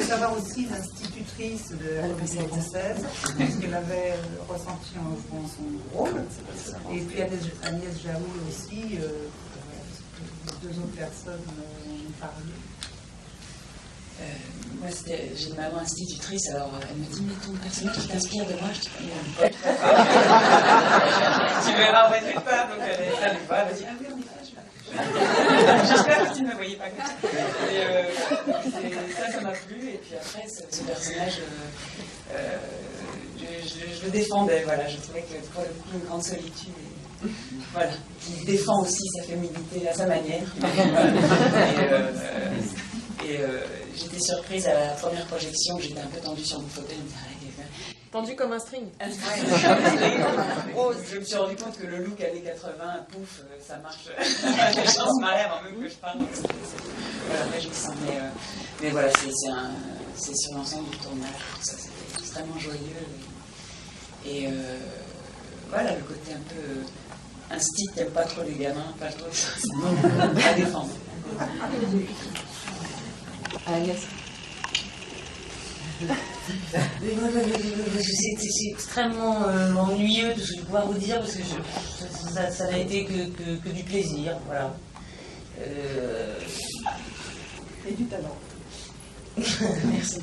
savoir aussi l'institutrice de la Comédie Française, ce qu'elle avait ressenti en jouant son rôle. Et puis Agnès Jaoul aussi, deux autres personnes ont parlé. Moi, j'ai une maman institutrice, alors elle me dit, mais ton personnage qui t'inspire de moi, je dis, pas. Tu verras, on va être pas, donc elle lui va, elle me dit, ah oui, en effet, j'espère que tu ne me voyais pas comme ça. Et ça m'a plu, et puis après, ce personnage, je le défendais, voilà, je trouvais que pour le coup, une grande solitude, voilà, il défend aussi sa féminité à sa manière. J'étais surprise à la première projection, j'étais un peu tendue sur mon fauteuil. Tendue comme un string. Je me suis rendu compte que le look années 80, pouf, ça marche. Les gens se marraient avant même que je parle. Voilà, après je me sens. Mais voilà, c'est sur l'ensemble du tournage. Ça, c'était extrêmement joyeux. Et voilà, le côté un peu instit, t'aimes pas trop les gamins, pas trop ça. À défendre. Agnès. C'est extrêmement ennuyeux de ce que je vais pouvoir vous dire parce que ça n'a été que du plaisir, voilà. Et du talent. Merci.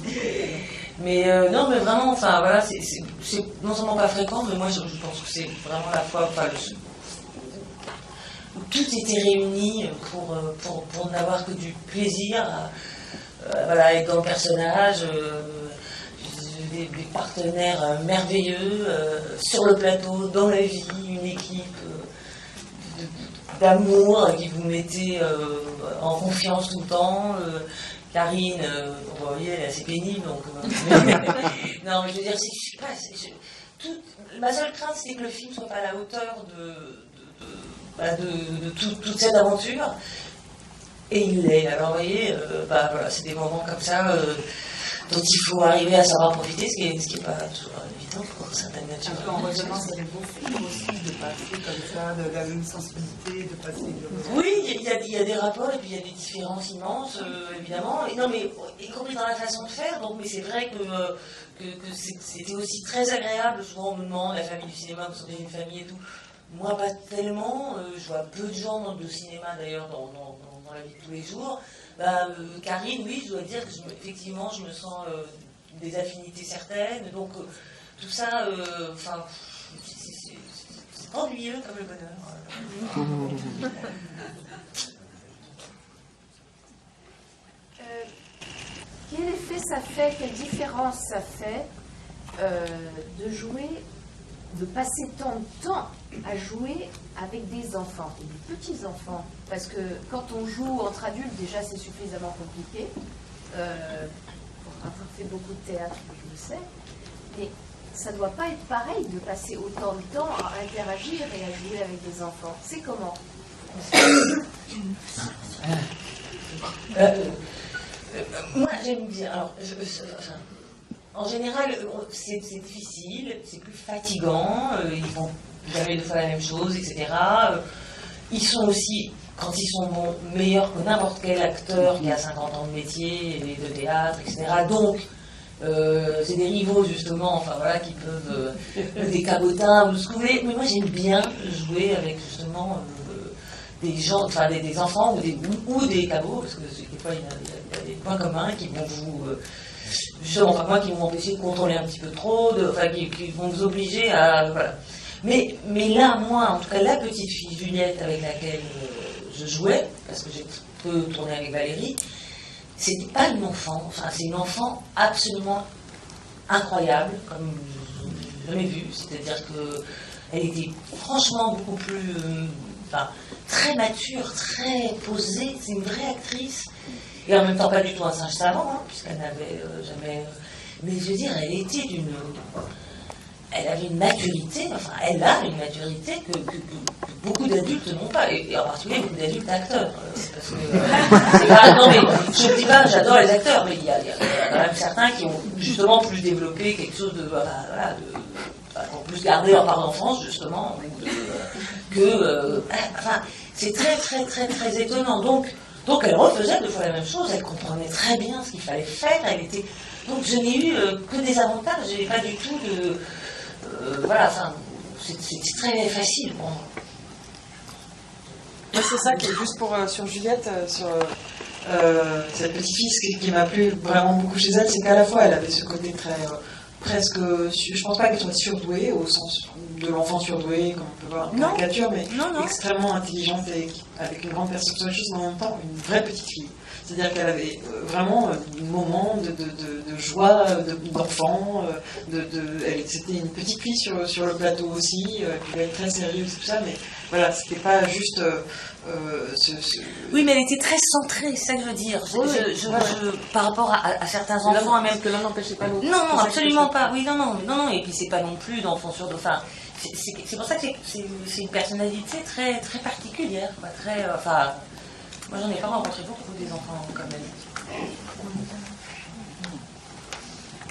Mais non, mais vraiment, enfin voilà, c'est non seulement pas fréquent, mais moi je pense que c'est vraiment la fois, enfin, où tout était réuni pour n'avoir que du plaisir. Voilà, être dans le personnage, des partenaires merveilleux sur le plateau, dans la vie, une équipe d'amour qui vous mettez en confiance tout le temps. Karine, vous voyez, elle est assez pénible, donc. Non, mais je veux dire, je sais pas. Ma seule crainte, c'est que le film soit pas à la hauteur de toute cette aventure. Et il l'est. Alors, vous voyez, voilà, c'est des moments comme ça dont il faut arriver à savoir profiter, ce qui est pas toujours évident pour certaines natures. Un peu en résonance avec vos films aussi, de passer comme ça, de la même sensibilité, de passer de... Oui, il y a des rapports et puis il y a des différences immenses, évidemment. Et non, mais y compris dans la façon de faire. Donc, mais c'est vrai que c'était aussi très agréable. Souvent, on me demande la famille du cinéma, vous avez une famille et tout. Moi, pas tellement. Je vois peu de gens dans le cinéma, d'ailleurs, dans la vie de tous les jours. Karine, oui, je dois dire que effectivement, je me sens des affinités certaines. Donc, tout ça, enfin, c'est ennuyeux comme le bonheur. Quel effet ça fait, quelle différence ça fait de jouer, de passer tant de temps à jouer avec des enfants, et des petits-enfants? Parce que quand on joue entre adultes, déjà c'est suffisamment compliqué. Pour avoir fait beaucoup de théâtre, je le sais. Mais ça ne doit pas être pareil de passer autant de temps à interagir et à jouer avec des enfants. C'est comment? Moi, j'aime bien. Alors, en général, c'est difficile, c'est plus fatigant, ils font jamais deux fois la même chose, etc. Ils sont aussi, quand ils sont bons, meilleurs que n'importe quel acteur qui a 50 ans de métier, et de théâtre, etc. Donc, c'est des rivaux, justement, enfin voilà, qui peuvent, des cabotins, ou ce que vous voulez. Mais moi, j'aime bien jouer avec, justement, des gens, enfin des enfants ou des cabots, parce que des fois, il y a des points communs qui vont vous... justement, enfin moi, qui vont m'empêcher de contrôler un petit peu trop, enfin qui vont vous obliger à... Voilà. Mais là, moi, en tout cas, la petite fille Juliette avec laquelle je jouais, parce que j'ai peu tourné avec Valérie, c'était pas une enfant, enfin c'est une enfant absolument incroyable, comme je l'ai jamais vue, c'est-à-dire qu'elle était franchement beaucoup plus... enfin, très mature, très posée, c'est une vraie actrice, et en même temps pas du tout un singe savant, hein, puisqu'elle n'avait jamais... Mais je veux dire, elle avait une maturité, enfin elle a une maturité que beaucoup d'adultes n'ont pas, et en particulier beaucoup d'adultes acteurs. Parce que, c'est pas, non mais je ne dis pas, j'adore les acteurs, mais il y a quand même certains qui ont justement plus développé quelque chose de... en plus garder leur enfance justement, enfin c'est très très très très étonnant. Donc Donc elle refaisait 2 fois la même chose, elle comprenait très bien ce qu'il fallait faire, donc je n'ai eu que des avantages, je n'ai pas du tout de... voilà, enfin, c'était très facile pour moi. Moi, c'est ça qui est juste sur Juliette, sur cette petite fille, ce qui m'a plu vraiment beaucoup chez elle, c'est qu'à la fois elle avait ce côté très presque, je pense pas qu'elle soit surdouée au sens de l'enfant surdoué comme on peut voir en caricature, mais extrêmement intelligente et avec une grande perception des choses, mais en même temps une vraie petite fille. C'est-à-dire qu'elle avait vraiment un moment de joie d'enfant, c'était une petite fille sur le plateau aussi, puis elle est très sérieuse et tout ça, mais voilà, c'était pas juste Oui, mais elle était très centrée, c'est ça que je veux dire. Par rapport à certains enfants, même que l'un n'empêchait pas l'autre. Non, absolument pas. Oui, non, et puis c'est pas non plus d'enfant sur deux. Enfin, c'est pour ça que c'est une personnalité très, très particulière, quoi. Très, enfin, moi j'en ai pas rencontré beaucoup des enfants comme elle.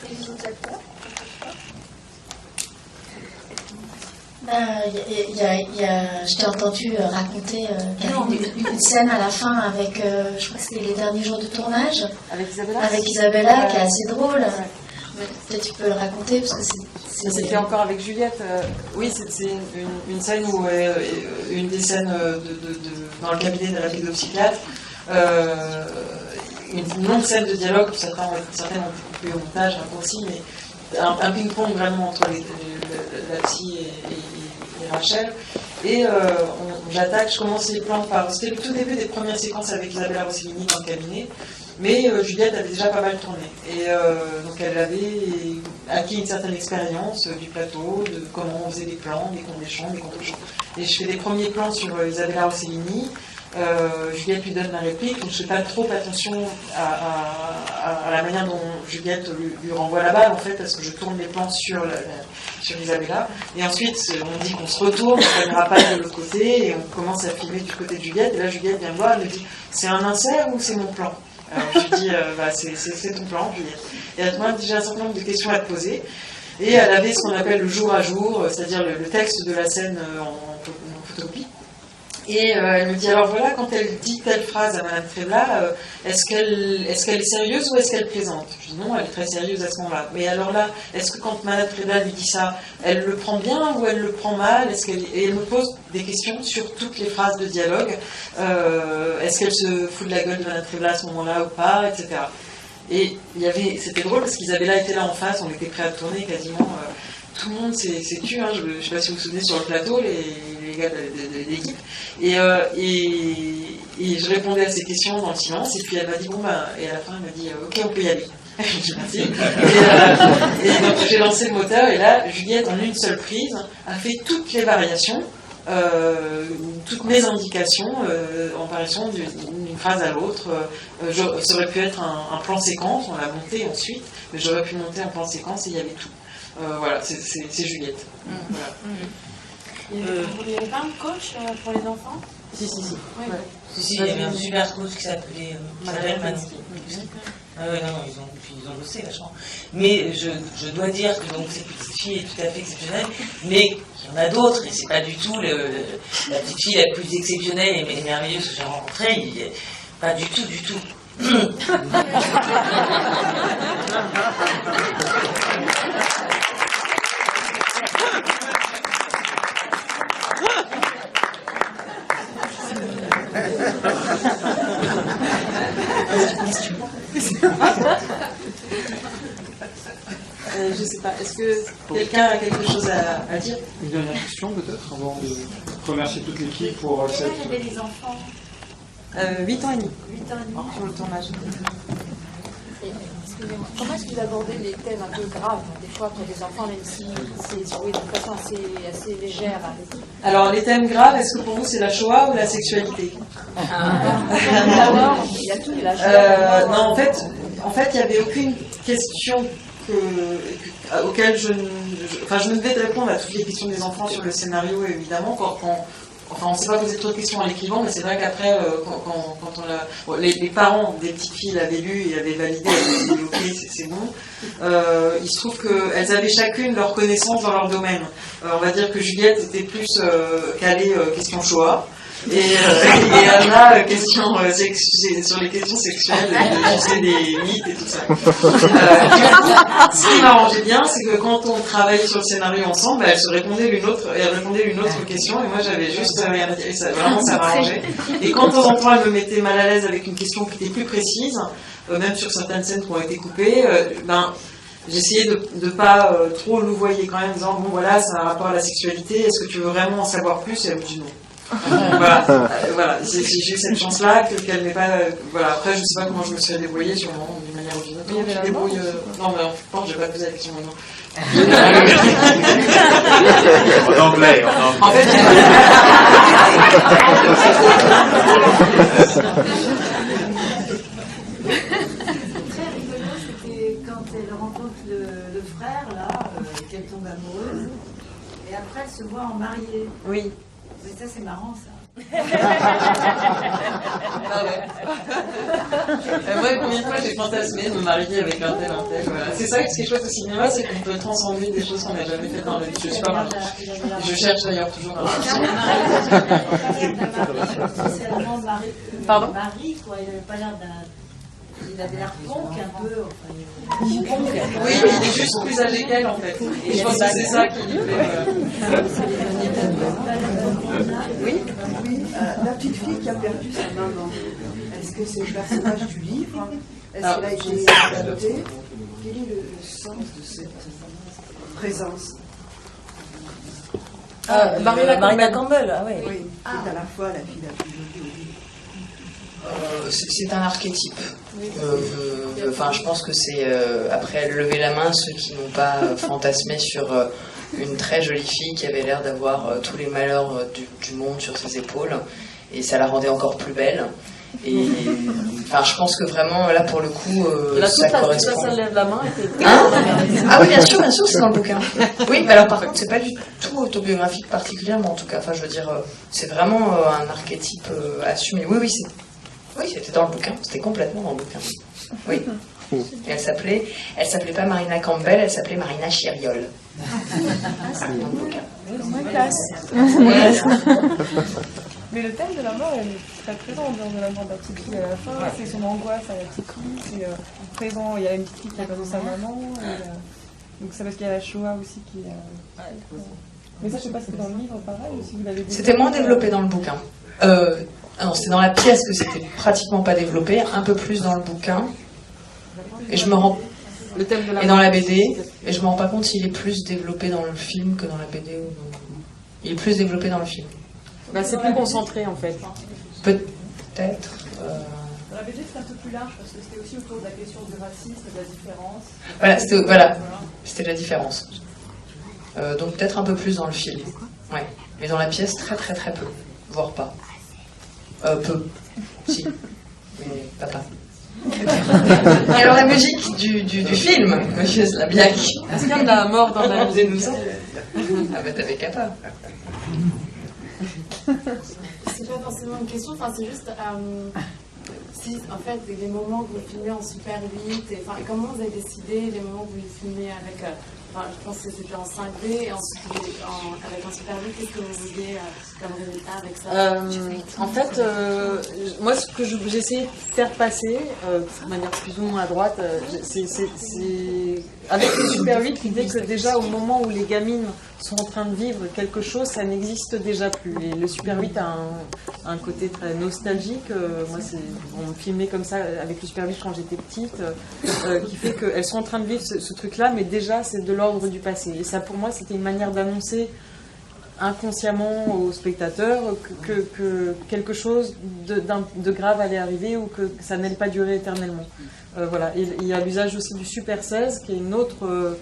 Et les autres acteurs? Je t'ai entendu raconter une scène à la fin avec, je crois que c'était les derniers jours de tournage. Avec Isabella. Avec Isabella, qui est assez drôle. Ouais. Peut-être tu peux le raconter parce que C'était encore avec Juliette. Oui, c'est une scène où une des scènes dans le cabinet de la pédopsychiatre. Une longue scène de dialogue, certaines ont été coupées au montage, raccourcies, mais un ping-pong vraiment entre la psy et Rachel. Et j'attaque, je commence les plans par... C'était le tout début des premières séquences avec Isabella Rossellini dans le cabinet, mais Juliette avait déjà pas mal tourné. Et donc elle avait acquis une certaine expérience du plateau, de comment on faisait des plans, des contre-champs, des contre-champs. Et je fais des premiers plans sur Isabella Rossellini. Juliette lui donne la réplique, donc je ne fais pas trop attention à la manière dont Juliette lui renvoie la balle, en fait, parce que je tourne les plans sur Isabella. Et ensuite, on dit qu'on se retourne, on ne caméra pas de l'autre côté, et on commence à filmer du côté de Juliette. Et là, Juliette vient me voir, elle me dit, c'est un insert ou c'est mon plan? Alors je lui dis, c'est ton plan, Juliette. Et à ce moment-là, j'ai un certain nombre de questions à te poser. Et elle avait ce qu'on appelle le jour à jour, c'est-à-dire le texte de la scène en photocopie. Et elle me dit, alors voilà, quand elle dit telle phrase à Madame Trebla, est-ce qu'elle est sérieuse ou est-ce qu'elle plaisante? Je dis non, elle est très sérieuse à ce moment-là. Mais alors là, est-ce que quand Madame Trebla lui dit ça, elle le prend bien ou elle le prend mal? Et elle me pose des questions sur toutes les phrases de dialogue. Est-ce qu'elle se fout de la gueule de Madame Trebla à ce moment-là ou pas, etc. Et c'était drôle parce qu'Isabella était là en face, on était prêts à tourner quasiment. Tout le monde s'est tu, hein, je ne sais pas si vous vous souvenez sur le plateau, les gars de l'équipe. Et je répondais à ces questions dans le silence, et puis elle m'a dit, et à la fin elle m'a dit, ok, on peut y aller. Je dis merci. Et donc j'ai lancé le moteur, et là, Juliette, en une seule prise, a fait toutes les variations, toutes mes indications, en variation d'une phrase à l'autre. Ça aurait pu être un plan séquence, on l'a monté ensuite, mais j'aurais pu monter un plan séquence et il y avait tout. Voilà, c'est Juliette. Voilà. Vous n'avez pas un coach pour les enfants? Si. Oui. Ouais. Si, il y avait un super coach qui s'appelait Manon. Ah ouais, non, ils ont bossé vachement. Mais je dois dire que donc, cette petite fille est tout à fait exceptionnelle, mais il y en a d'autres, et c'est pas du tout la petite fille la plus exceptionnelle et merveilleuse que j'ai rencontrée, pas du tout. Je sais pas, est-ce que quelqu'un a quelque chose à dire? Une dernière question peut-être, avant de remercier toute l'équipe pour Quel cette... âge avaient les enfants? 8 ans et demi. 8 ans et demi. Sur le tournage. Excusez-moi. Comment est-ce que vous abordez les thèmes un peu graves, des fois pour des enfants, même si c'est joué de façon assez légère? Alors, les thèmes graves, est-ce que pour vous c'est la Shoah ou la sexualité? D'abord, il y a tout, la non, en fait, il n'y avait aucune question auquel je me devais de répondre à toutes les questions des enfants sur le scénario, évidemment, on ne s'est pas posé trop de questions en l'écrivant, mais c'est vrai qu'après, quand les parents des petites filles l'avaient lu et avaient validé, avaient dit ok, c'est bon. Il se trouve qu'elles avaient chacune leur connaissance dans leur domaine. On va dire que Juliette était plus calée question Shoah. Et Anna, sur les questions sexuelles, je sais des mythes et tout ça. Ce qui m'arrangeait bien, c'est que quand on travaillait sur le scénario ensemble, elles se répondaient l'une l'autre, et elles répondaient l'une autre question, et moi j'avais juste rien à dire, et ça, vraiment ça m'arrangeait. Et quand de temps en temps elle me mettait mal à l'aise avec une question qui était plus précise, même sur certaines scènes qui ont été coupées, j'essayais de ne pas trop louvoyer quand même, en disant bon voilà, ça a un rapport à la sexualité, est-ce que tu veux vraiment en savoir plus? Et elle me dit non. Voilà, j'ai eu cette chance-là, qu'elle n'est pas. Voilà, après, je ne sais pas comment je me suis débrouillée, sûrement, d'une manière ou d'une autre. Tu débrouilles. Non, mais je pense que je n'ai pas posé la question maintenant. En anglais. En fait, Très rigolo, c'était quand elle rencontre le frère, là, qu'elle tombe amoureuse, et après elle se voit en mariée. oui. Mais ça, c'est marrant, ça. Moi, combien de fois j'ai fantasmé de me marier avec un tel, voilà. C'est ça, ce qui est chouette au cinéma, c'est qu'on peut transcender des choses qu'on n'a jamais faites dans la vie. Je suis pas mariée. Je cherche d'ailleurs toujours un mari. Pardon? Marie, quoi, il n'avait pas l'air d'un. Il avait l'air punk un peu. Oui, mais il est juste plus âgé qu'elle en fait. Et je pense que c'est ça qui lui fait. Oui, la petite fille qui a perdu sa maman. Est-ce que c'est le personnage du livre? Est-ce qu'elle a été adaptée? Quel est le sens de cette présence? Marina Campbell, ah oui. Oui, c'est à la fois la fille la plus jolie au livre. C'est un archétype. Enfin, je pense que c'est après lever la main ceux qui n'ont pas fantasmé sur une très jolie fille qui avait l'air d'avoir tous les malheurs du monde sur ses épaules, et ça la rendait encore plus belle. Et enfin, je pense que vraiment là pour le coup, ça correspond. Ça lève la main. Ah oui, bien sûr, c'est dans le bouquin. Oui, mais alors par contre, c'est pas du tout autobiographique particulièrement en tout cas. Enfin, je veux dire, c'est vraiment un archétype assumé. Oui, c'était dans le bouquin. C'était complètement dans le bouquin. Oui. Et elle s'appelait pas Marina Campbell, elle s'appelait Marina Chiriol. Dans le bouquin. Mais le thème de la mort, elle est très présent dans la mort de la petite fille à la fin. C'est son angoisse à la petite fille. C'est présent. Il y a une petite fille qui a perdu sa maman. Donc c'est parce qu'il y a la Shoah aussi qui est. Mais ça, je sais pas si c'était dans le livre pareil ou si vous l'avez. C'était moins développé dans le bouquin. Non, c'était dans la pièce que c'était pratiquement pas développé, un peu plus dans le bouquin. Et je me rends. Le thème de la et dans la BD. Et je me rends pas compte s'il est plus développé dans le film que dans la BD ou non. Il est plus développé dans le film. C'est plus concentré en fait. Peut-être. Dans la BD, c'était un peu plus large parce que c'était aussi autour de la question du racisme, de la différence. C'était la différence. Donc peut-être un peu plus dans le film. Ouais. Mais dans la pièce, très très très peu. Voire pas. Peu. Si. Mais pas. Et alors la musique du film, monsieur Slabiak. Est-ce qu'il y a de la mort dans la musique? Ah bah t'avais qu'à pas. C'est pas forcément une question, enfin c'est juste si en fait les moments que vous filmez en Super 8, et comment vous avez décidé les moments que vous filmez avec, je pense que c'était en 5D et ensuite avec un Super 8, qu'est-ce que vous vouliez comme résultat avec ça? En fait, moi ce que j'ai essayé de faire passer, de manière plus ou moins à droite, c'est avec le Super 8 l'idée que déjà au moment où les gamines sont en train de vivre quelque chose, ça n'existe déjà plus. Et le Super 8 a un côté très nostalgique. Moi, on me filmait comme ça avec le Super 8 quand j'étais petite, qui fait qu'elles sont en train de vivre ce truc-là, mais déjà c'est de l'ordre du passé. Et ça, pour moi, c'était une manière d'annoncer inconsciemment aux spectateurs que quelque chose de grave allait arriver ou que ça n'allait pas durer éternellement. Voilà. Et il y a l'usage aussi du Super 16 qui est une autre,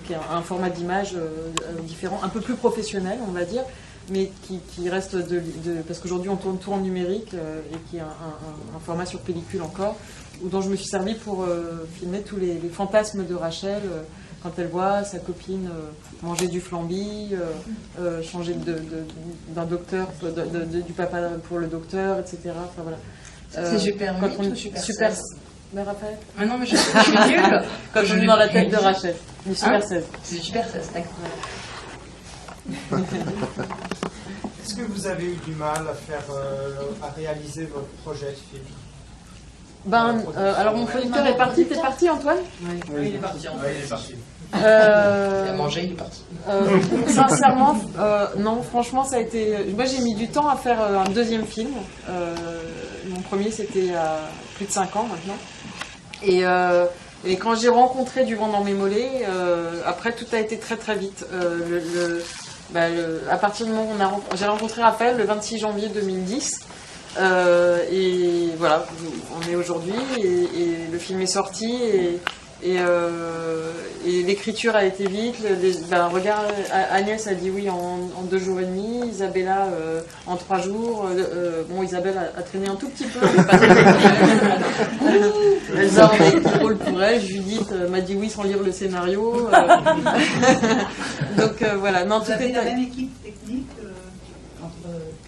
qui est un format d'image différent, un peu plus professionnel on va dire, mais qui reste parce qu'aujourd'hui on tourne tout en numérique et qui est un format sur pellicule encore, dont je me suis servi pour filmer tous les fantasmes de Rachel quand elle voit sa copine manger du flambi, changer d'un docteur, du papa pour le docteur, etc. Enfin, voilà. C'est Super 8 ou Super 16? Mais Raphaël? Ah non, mais je suis nulle. Quand je suis dans la tête de Rachel. Du Super 16. C'est du Super 16, d'accord. Est-ce que vous avez eu du mal à réaliser votre projet de film? Alors mon producteur est parti. T'es parti, Antoine? Oui, il est parti. Il est parti. Il a mangé, il est parti. Sincèrement, non, franchement, ça a été. Moi, j'ai mis du temps à faire un deuxième film. Mon premier, c'était il y a plus de 5 ans maintenant. Et quand j'ai rencontré Du vent dans mes mollets, après, tout a été très très vite. À partir du moment où j'ai rencontré Raphaël le 26 janvier 2010. Et voilà, on est aujourd'hui et le film est sorti et l'écriture a été vite. Regarde, Agnès a dit oui en 2 jours et demi, Isabella en 3 jours. Bon, Isabelle a traîné un tout petit peu. Elsa en a été drôle pour elle. Judith m'a dit oui sans lire le scénario. Donc voilà. Non, vous avez la même équipe technique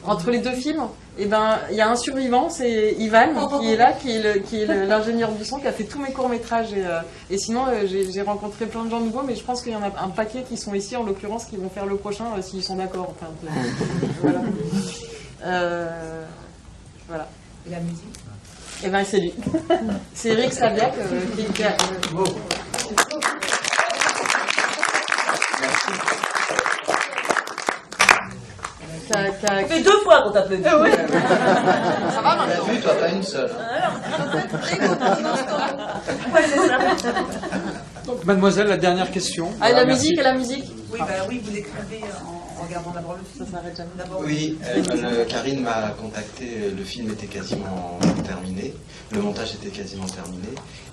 entre les 2 films? Eh ben, il y a un survivant, c'est Ivan, qui est là, qui est l'ingénieur du son, qui a fait tous mes courts-métrages. Et sinon, j'ai rencontré plein de gens nouveaux, mais je pense qu'il y en a un paquet qui sont ici, en l'occurrence, qui vont faire le prochain, s'ils sont d'accord. Enfin, voilà. Voilà. Et la musique? Eh ben, c'est lui. C'est Eric Saviac, qui a... Ça fait 2 fois qu'on t'applaudit. Oui. Ça va maintenant? T'as vu, toi, pas une seule. Donc, mademoiselle, la dernière question. La musique et la musique. Oui, oui, vous écrivez en regardant d'abord le film. Ça s'arrête jamais. Oui, Karine m'a contacté, le film était quasiment terminé, le montage était quasiment terminé,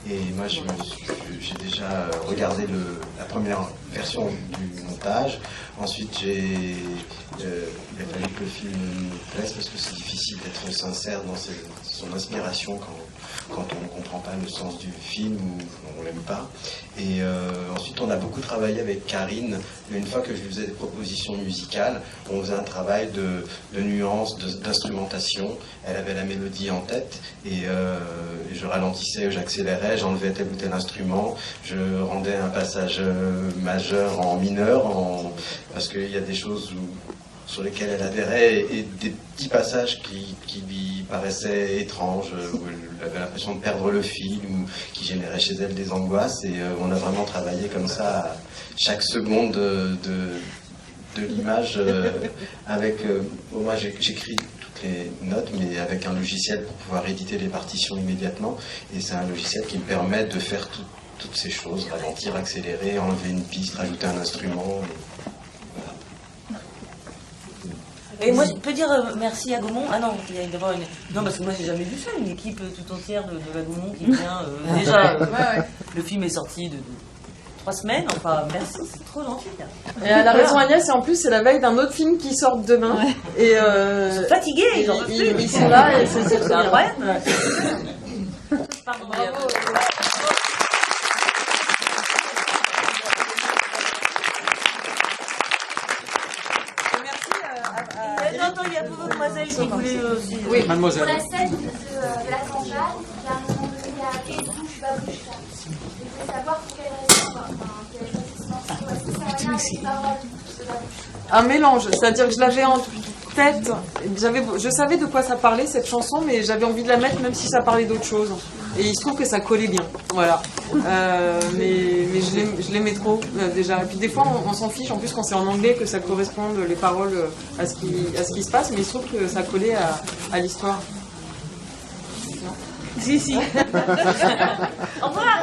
et moi j'ai déjà regardé la première version du montage. Ensuite il a fallu que le film me plaise parce que c'est difficile d'être sincère dans son inspiration quand on ne comprend pas le sens du film ou on l'aime pas. Et ensuite on a beaucoup travaillé avec Karine. Une fois que je lui faisais des propositions musicales, on faisait un travail de nuances, d'instrumentation. Elle avait la mélodie en tête et je ralentissais, j'accélérais, j'enlevais tel ou tel instrument, je rendais un passage majeur en mineur, parce qu'il y a des choses sur lesquelles elle adhérait et des petits passages qui lui paraissaient étranges, où elle avait l'impression de perdre le fil ou qui généraient chez elle des angoisses. Et on a vraiment travaillé comme ça à chaque seconde de l'image avec... moi j'écris toutes les notes, mais avec un logiciel pour pouvoir éditer les partitions immédiatement. Et c'est un logiciel qui me permet de faire toutes ces choses, ralentir, accélérer, enlever une piste, rajouter un instrument. Et moi, je peux dire merci à Gaumont. Ah non, il y a d'abord une... Non, parce que moi, j'ai jamais vu ça, une équipe tout entière de la Gaumont qui vient. Déjà, le film est sorti de 3 semaines. Enfin, merci, c'est trop gentil. Et elle a raison, Agnès, et en plus, c'est la veille d'un autre film qui sort demain. Ouais. Et ils sont fatigués, ils sont là, et c'est incroyable. Ouais. Pardon, bravo. Attends, il y a peu mademoiselle qui voulait aussi. Oui, mademoiselle. Pour la scène de la canjade, il y a un moment donné, il y a Kézouche Babouchka. Je voulais savoir pour quelle raison, est-ce que ça a rien avec les paroles de Babouchka? Un mélange, c'est-à-dire que je l'avais en tête, je savais de quoi ça parlait cette chanson, mais j'avais envie de la mettre même si ça parlait d'autre chose. Et il se trouve que ça collait bien, voilà. Mais je l'aimais trop déjà. Et puis des fois on s'en fiche, en plus quand c'est en anglais, que ça corresponde les paroles à ce qui se passe, mais il se trouve que ça collait à l'histoire. Si. Au revoir.